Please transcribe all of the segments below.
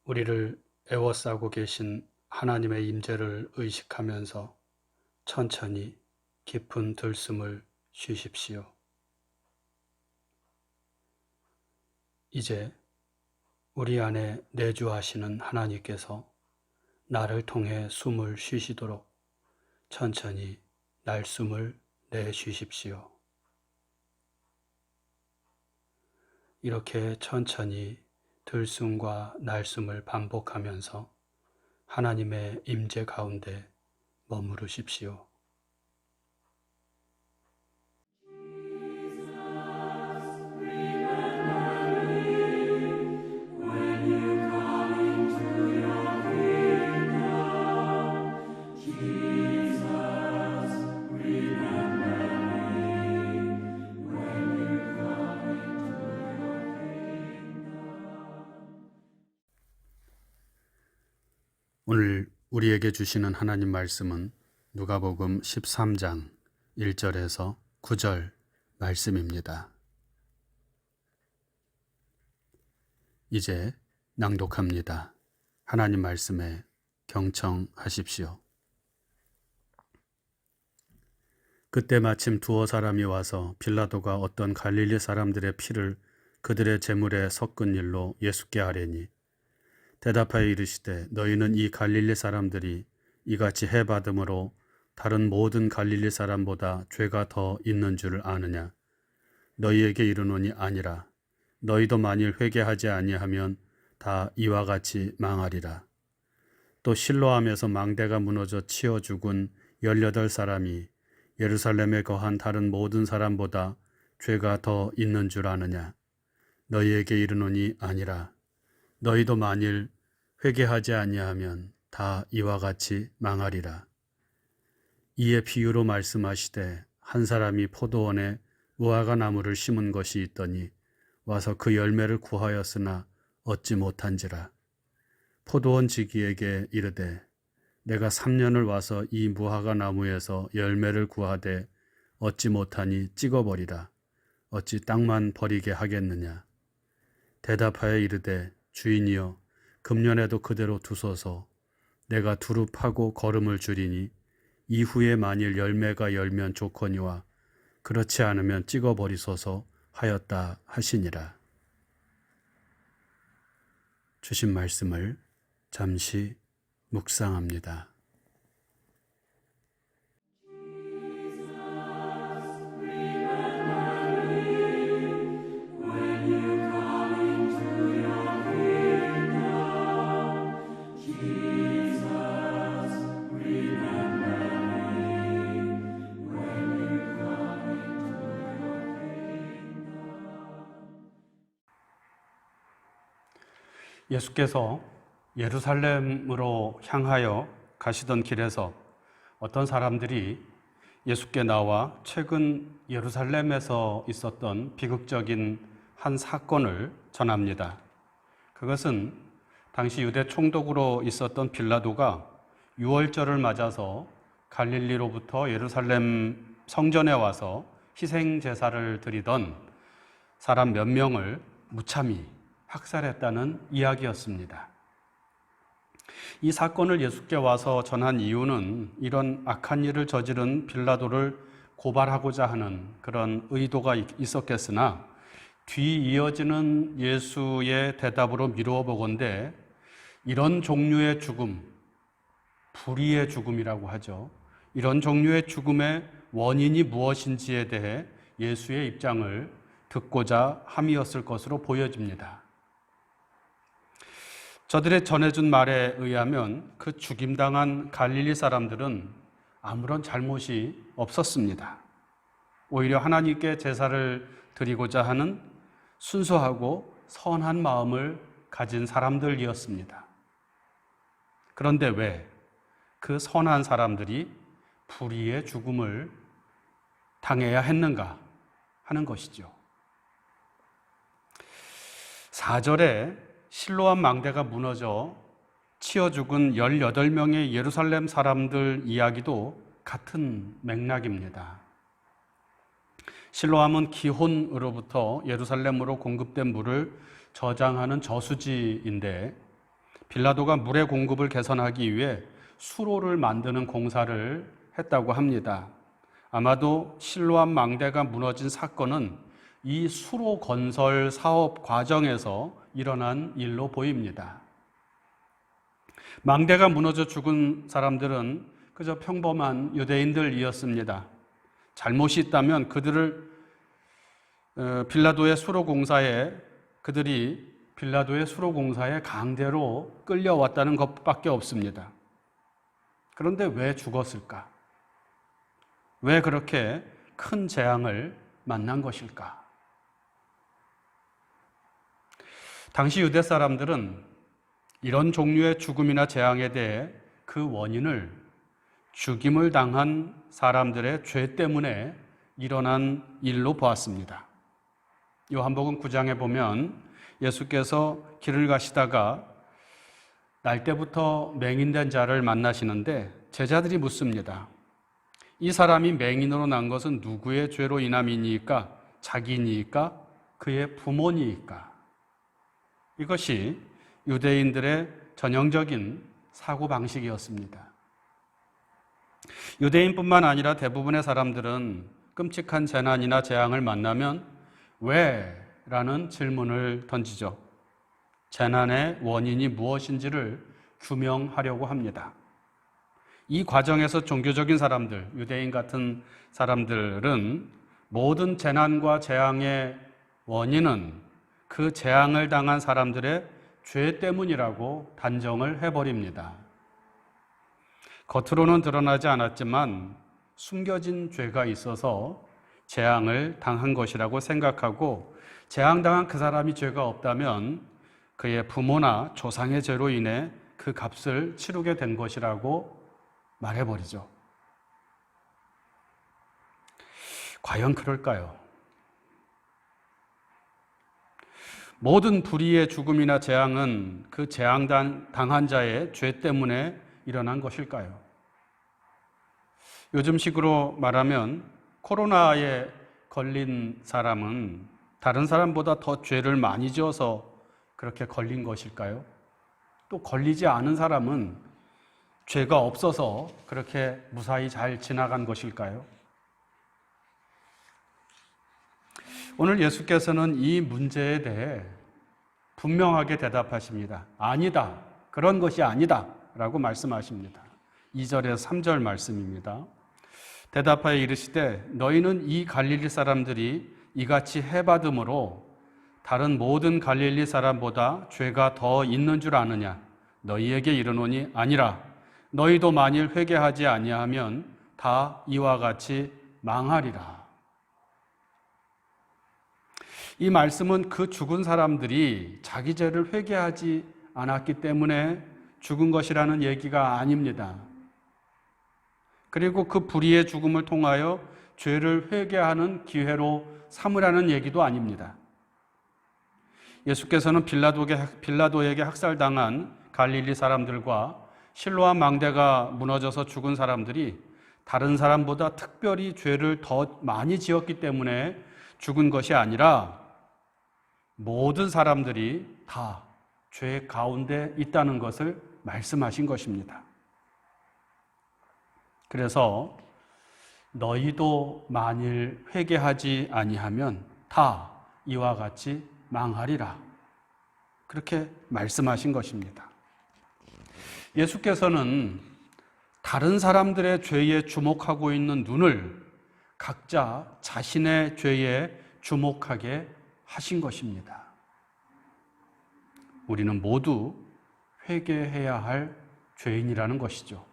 우리를 애워싸고 계신 하나님의 임재를 의식하면서 천천히 깊은 들숨을 쉬십시오. 이제 우리 안에 내주하시는 하나님께서 나를 통해 숨을 쉬시도록 천천히 날숨을 내쉬십시오. 이렇게 천천히 들숨과 날숨을 반복하면서 하나님의 임재 가운데 머무르십시오. 오늘 우리에게 주시는 하나님 말씀은 누가복음 13장 1절에서 9절 말씀입니다. 이제 낭독합니다. 하나님 말씀에 경청하십시오. 그때 마침 두어 사람이 와서 빌라도가 어떤 갈릴리 사람들의 피를 그들의 제물에 섞은 일로 예수께 아뢰니 대답하여 이르시되 너희는 이 갈릴리 사람들이 이같이 해받음으로 다른 모든 갈릴리 사람보다 죄가 더 있는 줄을 아느냐? 너희에게 이르노니 아니라. 너희도 만일 회개하지 아니하면 다 이와 같이 망하리라. 또 실로암에서 망대가 무너져 치어 죽은 18사람이 예루살렘에 거한 다른 모든 사람보다 죄가 더 있는 줄 아느냐? 너희에게 이르노니 아니라. 너희도 만일 회개하지 아니하면 다 이와 같이 망하리라. 이에 비유로 말씀하시되 한 사람이 포도원에 무화과 나무를 심은 것이 있더니 와서 그 열매를 구하였으나 얻지 못한지라. 포도원 지기에게 이르되 내가 3년을 와서 이 무화과 나무에서 열매를 구하되 얻지 못하니 찍어버리라. 어찌 땅만 버리게 하겠느냐. 대답하여 이르되 주인이여 금년에도 그대로 두소서. 내가 두루 파고 거름을 줄이니 이후에 만일 열매가 열면 좋거니와 그렇지 않으면 찍어버리소서 하였다 하시니라. 주신 말씀을 잠시 묵상합니다. 예수께서 예루살렘으로 향하여 가시던 길에서 어떤 사람들이 예수께 나와 최근 예루살렘에서 있었던 비극적인 한 사건을 전합니다. 그것은 당시 유대 총독으로 있었던 빌라도가 유월절을 맞아서 갈릴리로부터 예루살렘 성전에 와서 희생 제사를 드리던 사람 몇 명을 무참히 학살했다는 이야기였습니다. 이 사건을 예수께 와서 전한 이유는 이런 악한 일을 저지른 빌라도를 고발하고자 하는 그런 의도가 있었겠으나 뒤 이어지는 예수의 대답으로 미루어 보건대 이런 종류의 죽음, 불의의 죽음이라고 하죠. 이런 종류의 죽음의 원인이 무엇인지에 대해 예수의 입장을 듣고자 함이었을 것으로 보여집니다. 저들의 전해준 말에 의하면 그 죽임당한 갈릴리 사람들은 아무런 잘못이 없었습니다. 오히려 하나님께 제사를 드리고자 하는 순수하고 선한 마음을 가진 사람들이었습니다. 그런데 왜 그 선한 사람들이 불의의 죽음을 당해야 했는가 하는 것이죠. 4절에 실로암 망대가 무너져 치어 죽은 18명의 예루살렘 사람들 이야기도 같은 맥락입니다. 실로암은 기혼으로부터 예루살렘으로 공급된 물을 저장하는 저수지인데 빌라도가 물의 공급을 개선하기 위해 수로를 만드는 공사를 했다고 합니다. 아마도 실로암 망대가 무너진 사건은 이 수로 건설 사업 과정에서 일어난 일로 보입니다. 망대가 무너져 죽은 사람들은 그저 평범한 유대인들이었습니다. 잘못이 있다면 그들이 빌라도의 수로 공사에 강제로 끌려왔다는 것밖에 없습니다. 그런데 왜 죽었을까? 왜 그렇게 큰 재앙을 만난 것일까? 당시 유대 사람들은 이런 종류의 죽음이나 재앙에 대해 그 원인을 죽임을 당한 사람들의 죄 때문에 일어난 일로 보았습니다. 요한복음 9장에 보면 예수께서 길을 가시다가 날 때부터 맹인된 자를 만나시는데 제자들이 묻습니다. 이 사람이 맹인으로 난 것은 누구의 죄로 인함이니까? 자기니까? 그의 부모니까? 이것이 유대인들의 전형적인 사고방식이었습니다. 유대인뿐만 아니라 대부분의 사람들은 끔찍한 재난이나 재앙을 만나면 왜? 라는 질문을 던지죠. 재난의 원인이 무엇인지를 규명하려고 합니다. 이 과정에서 종교적인 사람들, 유대인 같은 사람들은 모든 재난과 재앙의 원인은 그 재앙을 당한 사람들의 죄 때문이라고 단정을 해버립니다. 겉으로는 드러나지 않았지만 숨겨진 죄가 있어서 재앙을 당한 것이라고 생각하고 재앙당한 그 사람이 죄가 없다면 그의 부모나 조상의 죄로 인해 그 값을 치르게 된 것이라고 말해버리죠. 과연 그럴까요? 모든 불의의 죽음이나 재앙은 그 재앙 당한 자의 죄 때문에 일어난 것일까요? 요즘식으로 말하면 코로나에 걸린 사람은 다른 사람보다 더 죄를 많이 지어서 그렇게 걸린 것일까요? 또 걸리지 않은 사람은 죄가 없어서 그렇게 무사히 잘 지나간 것일까요? 오늘 예수께서는 이 문제에 대해 분명하게 대답하십니다. 아니다. 그런 것이 아니다. 라고 말씀하십니다. 2절에서 3절 말씀입니다. 대답하여 이르시되 너희는 이 갈릴리 사람들이 이같이 해받음으로 다른 모든 갈릴리 사람보다 죄가 더 있는 줄 아느냐? 너희에게 이르노니 아니라 너희도 만일 회개하지 아니하면 다 이와 같이 망하리라. 이 말씀은 그 죽은 사람들이 자기 죄를 회개하지 않았기 때문에 죽은 것이라는 얘기가 아닙니다. 그리고 그 불의의 죽음을 통하여 죄를 회개하는 기회로 삼으라는 얘기도 아닙니다. 예수께서는 빌라도에게 학살당한 갈릴리 사람들과 실로암 망대가 무너져서 죽은 사람들이 다른 사람보다 특별히 죄를 더 많이 지었기 때문에 죽은 것이 아니라 모든 사람들이 다 죄 가운데 있다는 것을 말씀하신 것입니다. 그래서 너희도 만일 회개하지 아니하면 다 이와 같이 망하리라. 그렇게 말씀하신 것입니다. 예수께서는 다른 사람들의 죄에 주목하고 있는 눈을 각자 자신의 죄에 주목하게 하신 것입니다. 우리는 모두 회개해야 할 죄인이라는 것이죠.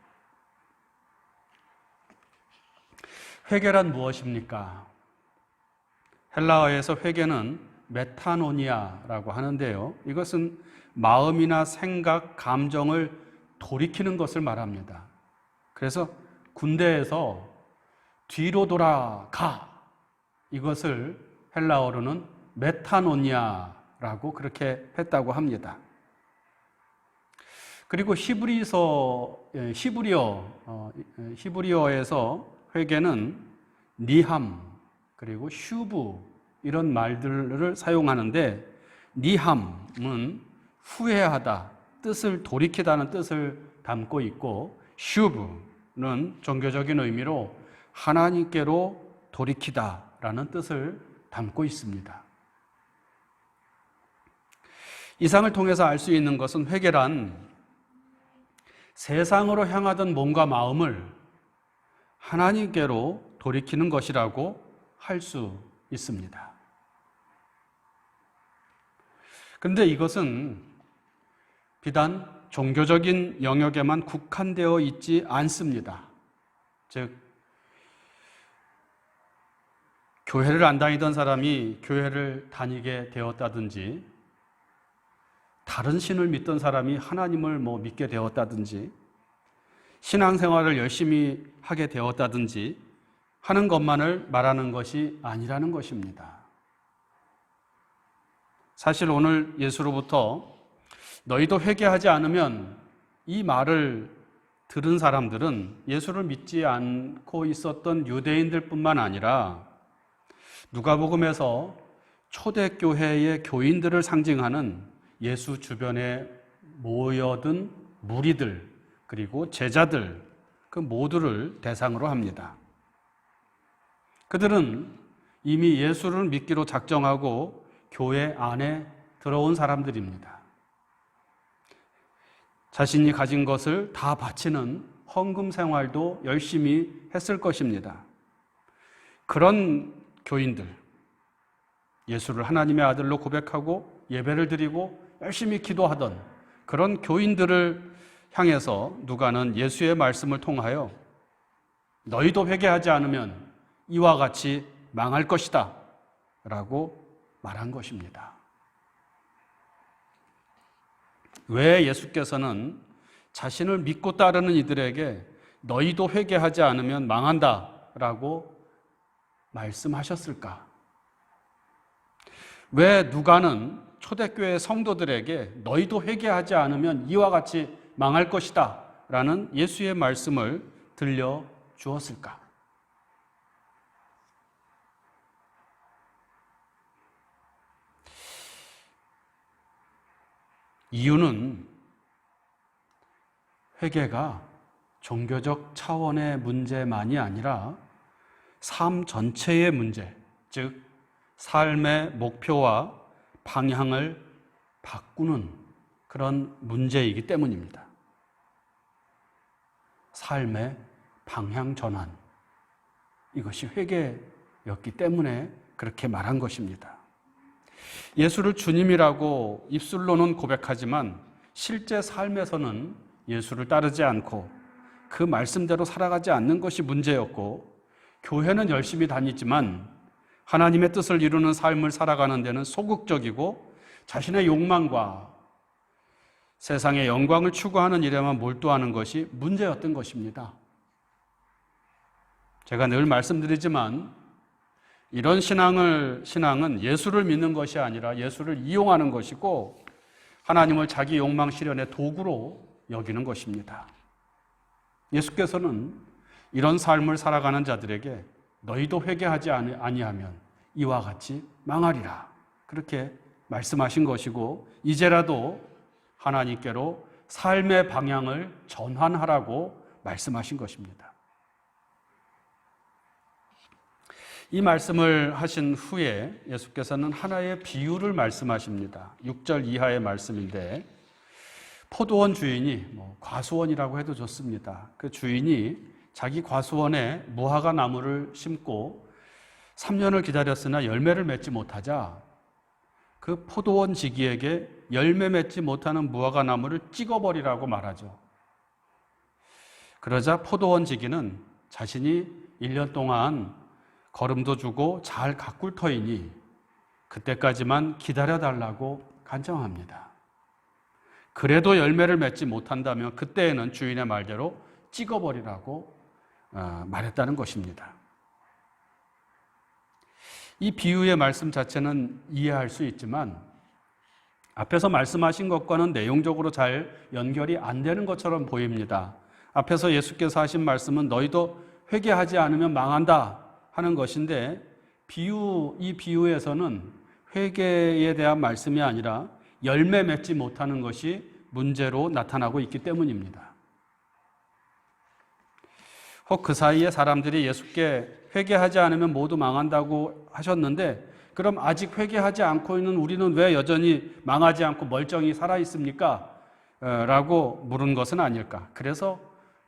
회개란 무엇입니까? 헬라어에서 회개는 메타노니아라고 하는데요. 이것은 마음이나 생각, 감정을 돌이키는 것을 말합니다. 그래서 군대에서 뒤로 돌아가, 이것을 헬라어로는 메타노니아라고 그렇게 했다고 합니다. 그리고 히브리어에서 회개는 니함 그리고 슈브 이런 말들을 사용하는데 니함은 후회하다, 뜻을 돌이키다는 뜻을 담고 있고, 슈브는 종교적인 의미로 하나님께로 돌이키다라는 뜻을 담고 있습니다. 이상을 통해서 알 수 있는 것은 회개란 세상으로 향하던 몸과 마음을 하나님께로 돌이키는 것이라고 할 수 있습니다. 그런데 이것은 비단 종교적인 영역에만 국한되어 있지 않습니다. 즉, 교회를 안 다니던 사람이 교회를 다니게 되었다든지, 다른 신을 믿던 사람이 하나님을 믿게 되었다든지, 신앙생활을 열심히 하게 되었다든지 하는 것만을 말하는 것이 아니라는 것입니다. 사실 오늘 예수로부터 너희도 회개하지 않으면, 이 말을 들은 사람들은 예수를 믿지 않고 있었던 유대인들뿐만 아니라 누가복음에서 초대교회의 교인들을 상징하는 예수 주변에 모여든 무리들, 그리고 제자들, 그 모두를 대상으로 합니다. 그들은 이미 예수를 믿기로 작정하고 교회 안에 들어온 사람들입니다. 자신이 가진 것을 다 바치는 헌금 생활도 열심히 했을 것입니다. 그런 교인들, 예수를 하나님의 아들로 고백하고 예배를 드리고 열심히 기도하던 그런 교인들을 향해서 누가는 예수의 말씀을 통하여 너희도 회개하지 않으면 이와 같이 망할 것이다 라고 말한 것입니다. 왜 예수께서는 자신을 믿고 따르는 이들에게 너희도 회개하지 않으면 망한다 라고 말씀하셨을까? 왜 누가는 초대교회 성도들에게 너희도 회개하지 않으면 이와 같이 망할 것이다 라는 예수의 말씀을 들려주었을까? 이유는 회개가 종교적 차원의 문제만이 아니라 삶 전체의 문제, 즉 삶의 목표와 방향을 바꾸는 그런 문제이기 때문입니다. 삶의 방향 전환, 이것이 회개였기 때문에 그렇게 말한 것입니다. 예수를 주님이라고 입술로는 고백하지만 실제 삶에서는 예수를 따르지 않고 그 말씀대로 살아가지 않는 것이 문제였고, 교회는 열심히 다니지만 하나님의 뜻을 이루는 삶을 살아가는 데는 소극적이고 자신의 욕망과 세상의 영광을 추구하는 일에만 몰두하는 것이 문제였던 것입니다. 제가 늘 말씀드리지만 이런 신앙은 예수를 믿는 것이 아니라 예수를 이용하는 것이고 하나님을 자기 욕망 실현의 도구로 여기는 것입니다. 예수께서는 이런 삶을 살아가는 자들에게 너희도 회개하지 아니하면 이와 같이 망하리라, 그렇게 말씀하신 것이고, 이제라도 하나님께로 삶의 방향을 전환하라고 말씀하신 것입니다. 이 말씀을 하신 후에 예수께서는 하나의 비유를 말씀하십니다. 6절 이하의 말씀인데, 포도원 주인이 과수원이라고 해도 좋습니다. 그 주인이 자기 과수원에 무화과 나무를 심고 3년을 기다렸으나 열매를 맺지 못하자 그 포도원 지기에게 열매 맺지 못하는 무화과 나무를 찍어버리라고 말하죠. 그러자 포도원 지기는 자신이 1년 동안 거름도 주고 잘 가꿀 터이니 그때까지만 기다려달라고 간청합니다. 그래도 열매를 맺지 못한다면 그때에는 주인의 말대로 찍어버리라고 말했다는 것입니다. 이 비유의 말씀 자체는 이해할 수 있지만 앞에서 말씀하신 것과는 내용적으로 잘 연결이 안 되는 것처럼 보입니다. 앞에서 예수께서 하신 말씀은 너희도 회개하지 않으면 망한다 하는 것인데, 이 비유에서는 회개에 대한 말씀이 아니라 열매 맺지 못하는 것이 문제로 나타나고 있기 때문입니다. 혹 그 사이에 사람들이 예수께 회개하지 않으면 모두 망한다고 하셨는데, 그럼 아직 회개하지 않고 있는 우리는 왜 여전히 망하지 않고 멀쩡히 살아 있습니까? 라고 물은 것은 아닐까. 그래서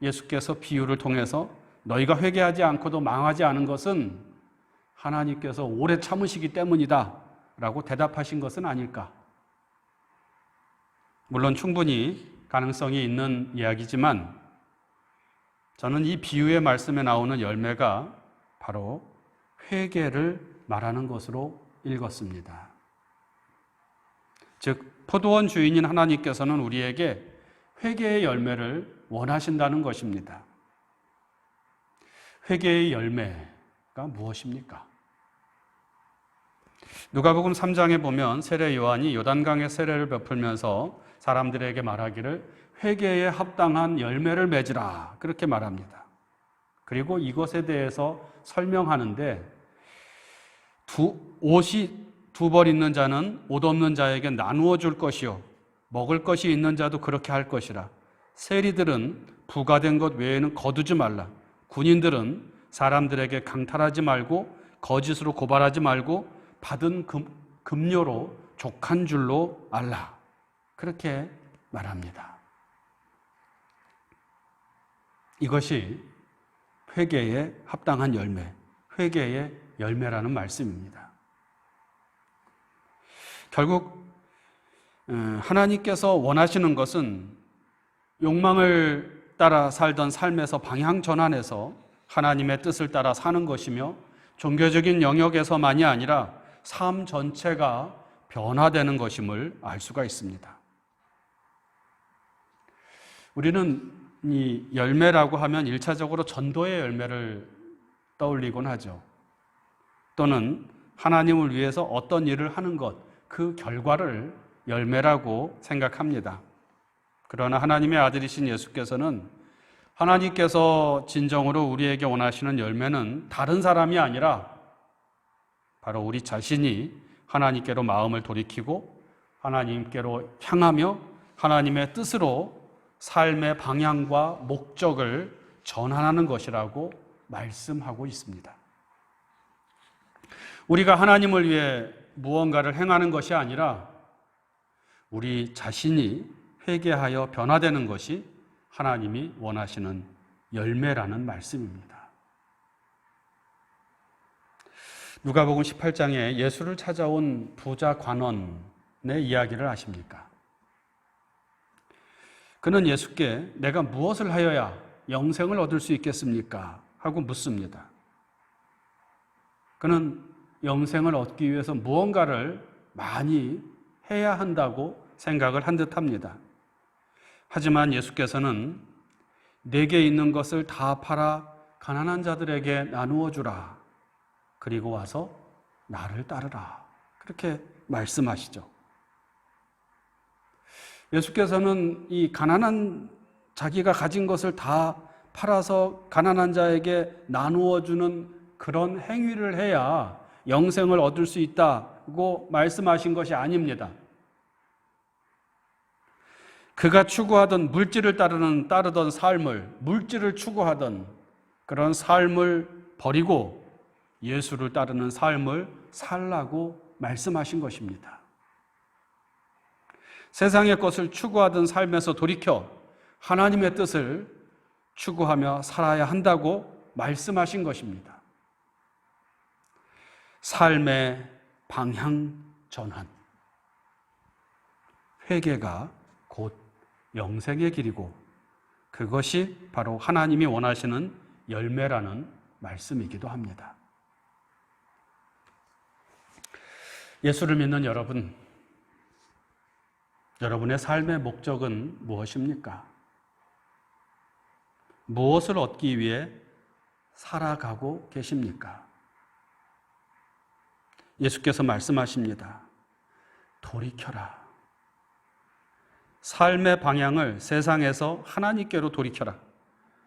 예수께서 비유를 통해서 너희가 회개하지 않고도 망하지 않은 것은 하나님께서 오래 참으시기 때문이다 라고 대답하신 것은 아닐까. 물론 충분히 가능성이 있는 이야기지만 저는 이 비유의 말씀에 나오는 열매가 바로 회개를 말하는 것으로 읽었습니다. 즉, 포도원 주인인 하나님께서는 우리에게 회개의 열매를 원하신다는 것입니다. 회개의 열매가 무엇입니까? 누가복음 3장에 보면 세례 요한이 요단강에 세례를 베풀면서 사람들에게 말하기를 회개에 합당한 열매를 맺으라, 그렇게 말합니다. 그리고 이것에 대해서 설명하는데, 옷이 두 벌 있는 자는 옷 없는 자에게 나누어 줄 것이요, 먹을 것이 있는 자도 그렇게 할 것이라. 세리들은 부과된 것 외에는 거두지 말라. 군인들은 사람들에게 강탈하지 말고 거짓으로 고발하지 말고 받은 급료로 족한 줄로 알라, 그렇게 말합니다. 이것이 회개에 합당한 열매, 회개의 열매라는 말씀입니다. 결국 하나님께서 원하시는 것은 욕망을 따라 살던 삶에서 방향 전환해서 하나님의 뜻을 따라 사는 것이며, 종교적인 영역에서만이 아니라 삶 전체가 변화되는 것임을 알 수가 있습니다. 우리는 이 열매라고 하면 1차적으로 전도의 열매를 떠올리곤 하죠. 또는 하나님을 위해서 어떤 일을 하는 것, 그 결과를 열매라고 생각합니다. 그러나 하나님의 아들이신 예수께서는 하나님께서 진정으로 우리에게 원하시는 열매는 다른 사람이 아니라 바로 우리 자신이 하나님께로 마음을 돌이키고 하나님께로 향하며 하나님의 뜻으로 삶의 방향과 목적을 전환하는 것이라고 말씀하고 있습니다. 우리가 하나님을 위해 무언가를 행하는 것이 아니라 우리 자신이 회개하여 변화되는 것이 하나님이 원하시는 열매라는 말씀입니다. 누가복음 18장에 예수를 찾아온 부자 관원의 이야기를 아십니까? 그는 예수께 내가 무엇을 하여야 영생을 얻을 수 있겠습니까? 하고 묻습니다. 그는 영생을 얻기 위해서 무언가를 많이 해야 한다고 생각을 한 듯합니다. 하지만 예수께서는 내게 있는 것을 다 팔아 가난한 자들에게 나누어 주라. 그리고 와서 나를 따르라. 그렇게 말씀하시죠. 예수께서는 이 가난한 자기가 가진 것을 다 팔아서 가난한 자에게 나누어 주는 그런 행위를 해야 영생을 얻을 수 있다고 말씀하신 것이 아닙니다. 그가 추구하던 물질을 따르던 삶을, 물질을 추구하던 그런 삶을 버리고 예수를 따르는 삶을 살라고 말씀하신 것입니다. 세상의 것을 추구하던 삶에서 돌이켜 하나님의 뜻을 추구하며 살아야 한다고 말씀하신 것입니다. 삶의 방향 전환. 회개가 곧 영생의 길이고 그것이 바로 하나님이 원하시는 열매라는 말씀이기도 합니다. 예수를 믿는 여러분, 여러분의 삶의 목적은 무엇입니까? 무엇을 얻기 위해 살아가고 계십니까? 예수께서 말씀하십니다. 돌이켜라. 삶의 방향을 세상에서 하나님께로 돌이켜라.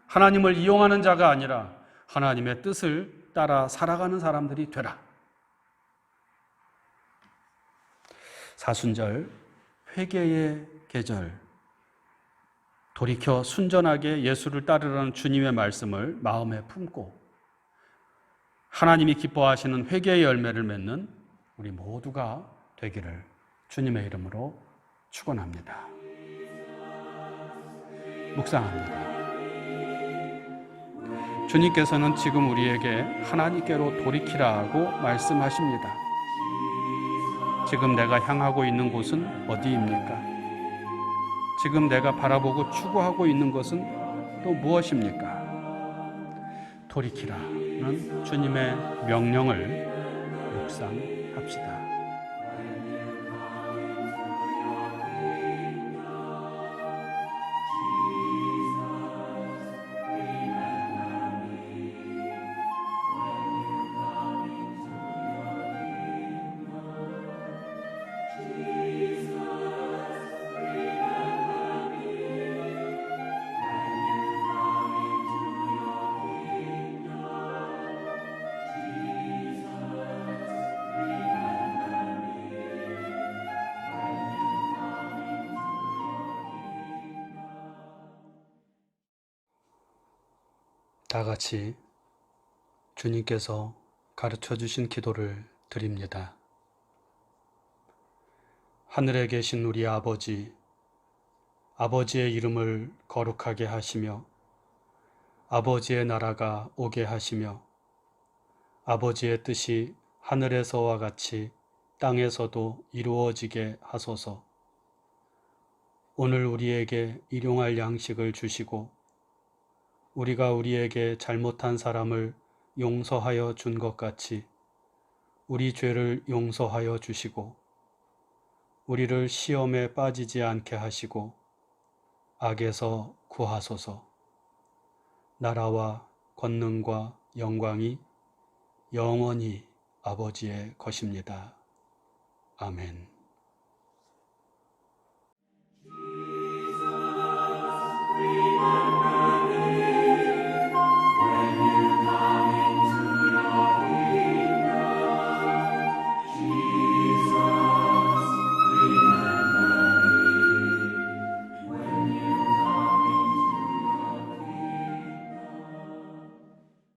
하나님을 이용하는 자가 아니라 하나님의 뜻을 따라 살아가는 사람들이 되라. 사순절, 회개의 계절, 돌이켜 순전하게 예수를 따르라는 주님의 말씀을 마음에 품고 하나님이 기뻐하시는 회개의 열매를 맺는 우리 모두가 되기를 주님의 이름으로 축원합니다. 묵상합니다. 주님께서는 지금 우리에게 하나님께로 돌이키라고 말씀하십니다. 지금 내가 향하고 있는 곳은 어디입니까? 지금 내가 바라보고 추구하고 있는 것은 또 무엇입니까? 돌이키라는 주님의 명령을 묵상합시다. 다 같이 주님께서 가르쳐 주신 기도를 드립니다. 하늘에 계신 우리 아버지, 아버지의 이름을 거룩하게 하시며 아버지의 나라가 오게 하시며 아버지의 뜻이 하늘에서와 같이 땅에서도 이루어지게 하소서. 오늘 우리에게 일용할 양식을 주시고 우리가 우리에게 잘못한 사람을 용서하여 준 것 같이 우리 죄를 용서하여 주시고 우리를 시험에 빠지지 않게 하시고 악에서 구하소서. 나라와 권능과 영광이 영원히 아버지의 것입니다. 아멘.